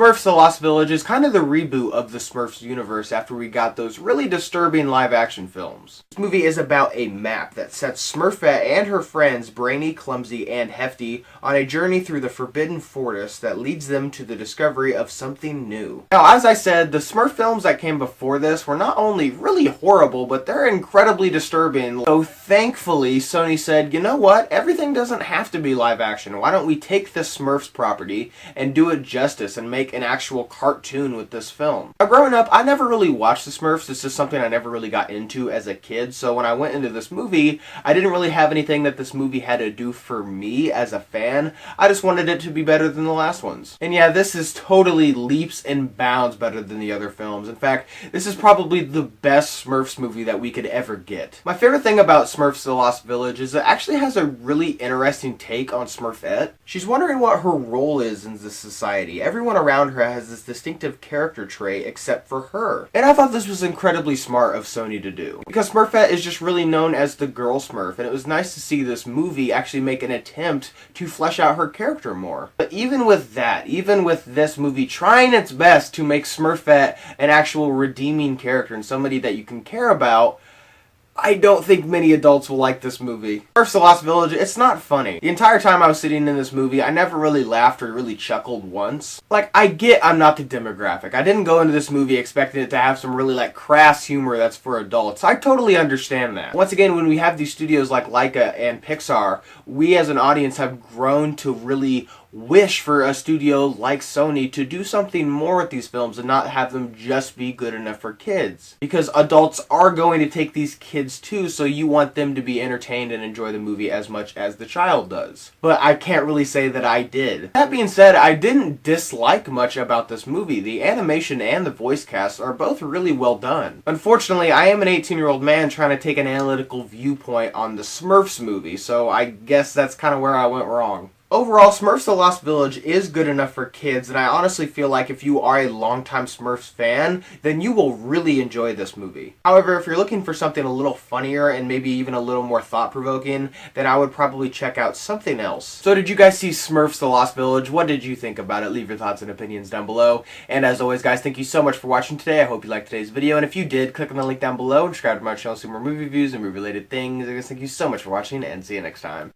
Smurfs The Lost Village is kind of the reboot of the Smurfs universe after we got those really disturbing live-action films. This movie is about a map that sets Smurfette and her friends, Brainy, Clumsy, and Hefty, on a journey through the Forbidden Forest that leads them to the discovery of something new. Now, as I said, the Smurf films that came before this were not only really horrible, but they're incredibly disturbing. So thankfully, Sony said, you know what, everything doesn't have to be live action. Why don't we take the Smurfs property and do it justice and make an actual cartoon with this film. Now, growing up, I never really watched the Smurfs. This is something I never really got into as a kid, so when I went into this movie, I didn't really have anything that this movie had to do for me as a fan. I just wanted it to be better than the last ones. And yeah, this is totally leaps and bounds better than the other films. In fact, this is probably the best Smurfs movie that we could ever get. My favorite thing about Smurfs The Lost Village is it actually has a really interesting take on Smurfette. She's wondering what her role is in this society. Everyone around her has this distinctive character trait except for her. And I thought this was incredibly smart of Sony to do, because Smurfette is just really known as the girl Smurf, and it was nice to see this movie actually make an attempt to flesh out her character more. But even with that, even with this movie trying its best to make Smurfette an actual redeeming character and somebody that you can care about, I don't think many adults will like this movie. Smurfs The Lost Village, it's not funny. The entire time I was sitting in this movie, I never really laughed or really chuckled once. Like, I get I'm not the demographic. I didn't go into this movie expecting it to have some really, crass humor that's for adults. I totally understand that. Once again, when we have these studios like Laika and Pixar, we as an audience have grown to really wish for a studio like Sony to do something more with these films and not have them just be good enough for kids. Because adults are going to take these kids too, so you want them to be entertained and enjoy the movie as much as the child does. But I can't really say that I did. That being said, I didn't dislike much about this movie. The animation and the voice cast are both really well done. Unfortunately, I am an 18-year-old man trying to take an analytical viewpoint on the Smurfs movie, so I guess that's kind of where I went wrong. Overall, Smurfs The Lost Village is good enough for kids, and I honestly feel like if you are a longtime Smurfs fan, then you will really enjoy this movie. However, if you're looking for something a little funnier and maybe even a little more thought-provoking, then I would probably check out something else. So did you guys see Smurfs The Lost Village? What did you think about it? Leave your thoughts and opinions down below. And as always, guys, thank you so much for watching today. I hope you liked today's video, and if you did, click on the link down below and subscribe to my channel to see more movie reviews and movie-related things. I guess thank you so much for watching, and see you next time.